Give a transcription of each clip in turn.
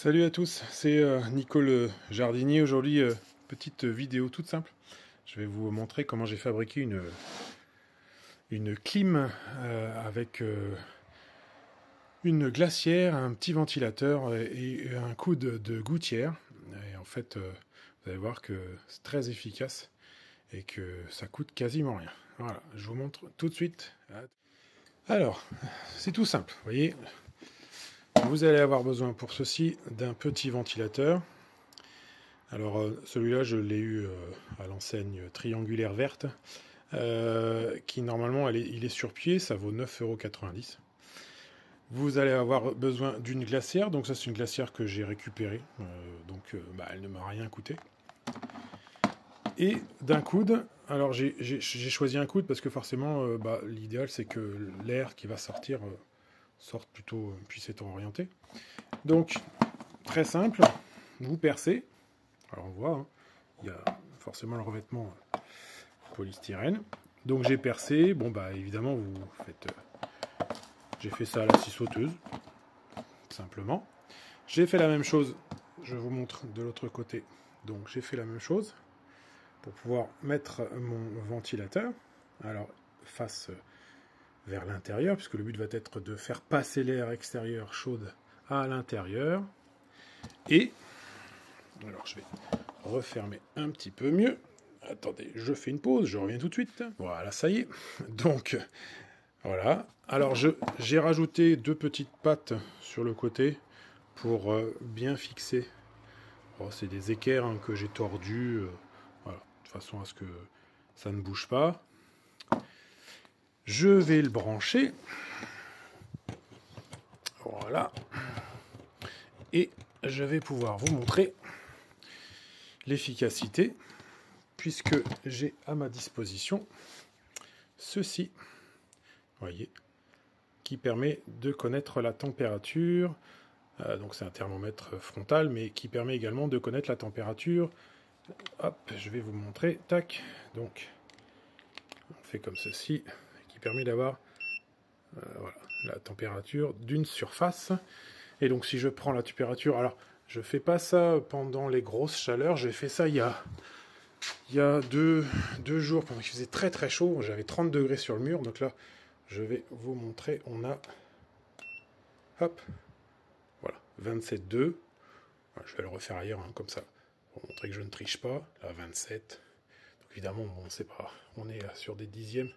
Salut à tous, c'est Nico le jardinier. Aujourd'hui, petite vidéo toute simple. Je vais vous montrer comment j'ai fabriqué une clim avec une glacière, un petit ventilateur et un coude de gouttière. Et en fait, vous allez voir que c'est très efficace et que ça coûte quasiment rien. Voilà, je vous montre tout de suite. Alors, c'est tout simple, vous voyez. Vous allez avoir besoin pour ceci d'un petit ventilateur. Alors celui-là je l'ai eu à l'enseigne triangulaire verte, qui normalement il est sur pied, ça vaut 9,90 €. Vous allez avoir besoin d'une glacière, donc ça c'est une glacière que j'ai récupérée, elle ne m'a rien coûté. Et d'un coude, alors j'ai choisi un coude parce que forcément l'idéal c'est que l'air qui va sortir sorte plutôt, puisse être orienté. Donc très simple, vous percez. Alors on voit, hein, il y a forcément le revêtement polystyrène. Donc j'ai percé, évidemment vous faites... j'ai fait ça à la scie sauteuse, simplement. J'ai fait la même chose, je vous montre de l'autre côté. Donc j'ai fait la même chose pour pouvoir mettre mon ventilateur. Alors face vers l'intérieur, puisque le but va être de faire passer l'air extérieur chaude à l'intérieur. Et, alors je vais refermer un petit peu mieux. Attendez, je fais une pause, je reviens tout de suite. Voilà, ça y est. Donc, voilà. Alors, j'ai rajouté deux petites pattes sur le côté pour bien fixer. Oh, c'est des équerres hein, que j'ai tordus, voilà, de façon à ce que ça ne bouge pas. Je vais le brancher. Voilà. Et je vais pouvoir vous montrer l'efficacité, puisque j'ai à ma disposition ceci, voyez, qui permet de connaître la température. Donc c'est un thermomètre frontal, mais qui permet également de connaître la température. Hop, je vais vous montrer. Tac. Donc on fait comme ceci, qui permet d'avoir voilà, la température d'une surface. Et donc si je prends la température, alors je fais pas ça pendant les grosses chaleurs, j'ai fait ça il y a deux jours, pendant qu'il faisait très très chaud, j'avais 30 degrés sur le mur, donc là je vais vous montrer, on a, hop, voilà, 27,2, je vais le refaire ailleurs, hein, comme ça, pour montrer que je ne triche pas, là 27, donc évidemment, bon, on sait pas, on est sur des dixièmes,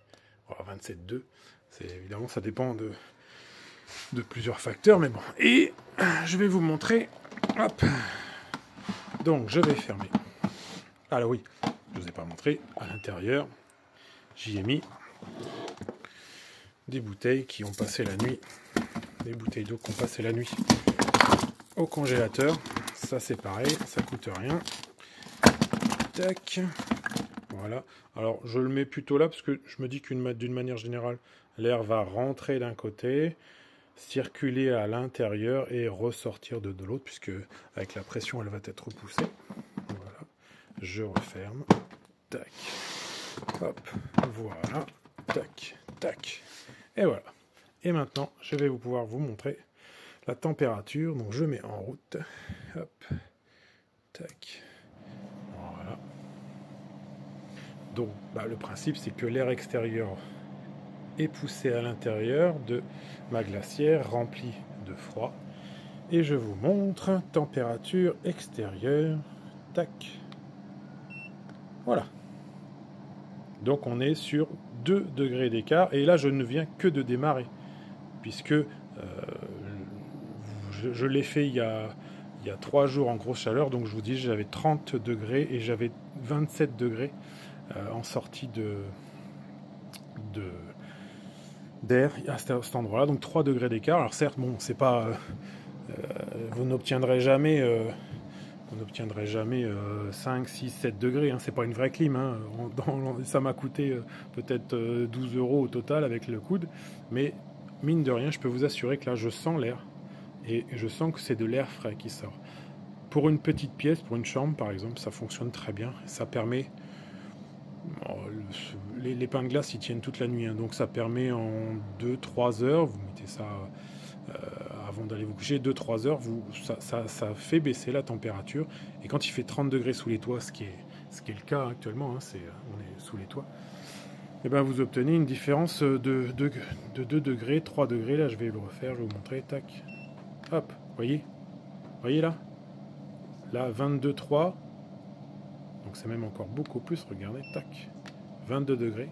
voilà, 27,2, c'est évidemment, ça dépend de plusieurs facteurs, mais bon, et je vais vous montrer, hop, donc je vais fermer. Alors oui, je ne vous ai pas montré, à l'intérieur, j'y ai mis des bouteilles qui ont passé la nuit, des bouteilles d'eau qui ont passé la nuit au congélateur. Ça c'est pareil, ça coûte rien. Tac, voilà. Alors je le mets plutôt là parce que je me dis d'une manière générale, l'air va rentrer d'un côté, circuler à l'intérieur et ressortir de l'autre, puisque avec la pression elle va être repoussée. Voilà. Je referme, tac, hop, voilà, tac, tac, et voilà. Et maintenant, je vais pouvoir vous montrer la température, donc je mets en route, hop, tac, voilà. Donc, le principe, c'est que l'air extérieur est poussé à l'intérieur de ma glacière remplie de froid, et je vous montre température extérieure, tac. Voilà. Donc on est sur 2 degrés d'écart. Et là, je ne viens que de démarrer. Puisque je l'ai fait il y a 3 jours en grosse chaleur. Donc je vous dis, j'avais 30 degrés et j'avais 27 degrés en sortie d'air à cet endroit-là. Donc 3 degrés d'écart. Alors certes, bon, c'est pas... vous n'obtiendrez jamais... 5, 6, 7 degrés, hein. C'est pas une vraie clim, hein. Ça m'a coûté peut-être 12 € au total avec le coude, mais mine de rien, je peux vous assurer que là je sens l'air, et je sens que c'est de l'air frais qui sort. Pour une petite pièce, pour une chambre par exemple, ça fonctionne très bien, ça permet... les pains de glace ils tiennent toute la nuit, hein. Donc ça permet en 2-3 heures, vous mettez ça avant d'aller vous coucher, 2-3 heures, ça fait baisser la température. Et quand il fait 30 degrés sous les toits, ce qui est le cas actuellement, hein, on est sous les toits, et ben vous obtenez une différence de 2 degrés, 3 degrés. Là, je vais le refaire, je vais vous montrer. Tac. Hop, voyez là. Là, 22,3. Donc c'est même encore beaucoup plus, regardez, tac. 22 degrés.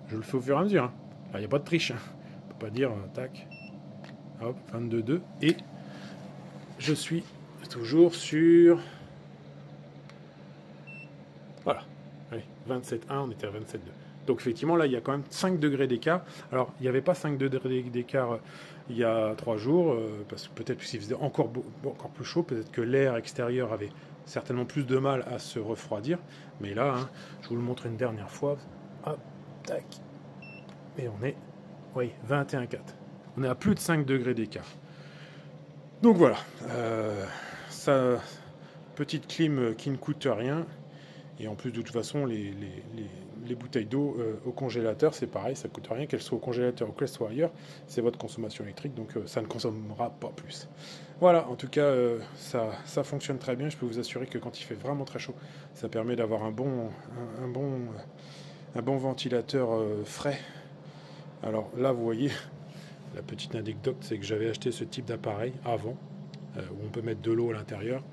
Je le fais au fur et à mesure. Hein. Là, il n'y a pas de triche. Hein. On ne peut pas dire, tac. Hop, 22,2. Et je suis toujours sur... Voilà. Allez, 27,1, on était à 27,2. Donc effectivement, là, il y a quand même 5 degrés d'écart. Alors, il n'y avait pas 5 degrés d'écart il y a 3 jours, parce que peut-être qu'il faisait encore plus chaud, peut-être que l'air extérieur avait certainement plus de mal à se refroidir. Mais là, hein, je vous le montre une dernière fois. Hop, tac. Et on est, oui, 21,4. On est à plus de 5 degrés d'écart. Donc voilà. Petite clim qui ne coûte rien. Et en plus, de toute façon, les bouteilles d'eau au congélateur, c'est pareil, ça ne coûte rien, qu'elles soient au congélateur ou qu'elles soient ailleurs, c'est votre consommation électrique, donc ça ne consommera pas plus. Voilà, en tout cas, ça fonctionne très bien. Je peux vous assurer que quand il fait vraiment très chaud, ça permet d'avoir un bon ventilateur frais. Alors là, vous voyez, la petite anecdote, c'est que j'avais acheté ce type d'appareil avant, où on peut mettre de l'eau à l'intérieur.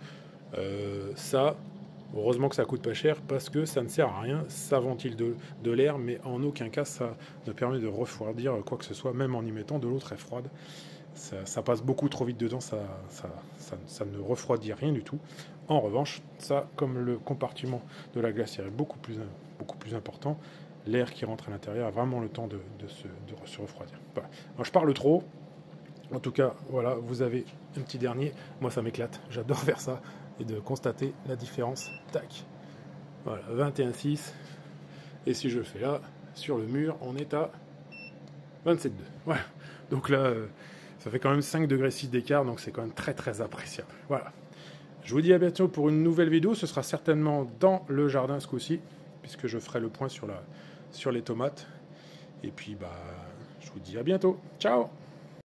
Heureusement que ça coûte pas cher parce que ça ne sert à rien, ça ventile de l'air, mais en aucun cas ça ne permet de refroidir quoi que ce soit, même en y mettant de l'eau très froide. Ça passe beaucoup trop vite dedans, ça ne refroidit rien du tout. En revanche, ça, comme le compartiment de la glacière est beaucoup plus important, l'air qui rentre à l'intérieur a vraiment le temps de se refroidir. Voilà. Alors, je parle trop. En tout cas, voilà, vous avez un petit dernier. Moi, ça m'éclate. J'adore faire ça et de constater la différence. Tac. Voilà, 21,6. Et si je le fais là, sur le mur, on est à 27,2. Voilà. Donc là, ça fait quand même 5 degrés 6 d'écart, donc c'est quand même très très appréciable. Voilà. Je vous dis à bientôt pour une nouvelle vidéo. Ce sera certainement dans le jardin ce coup-ci, puisque je ferai le point sur les tomates. Et puis, je vous dis à bientôt. Ciao!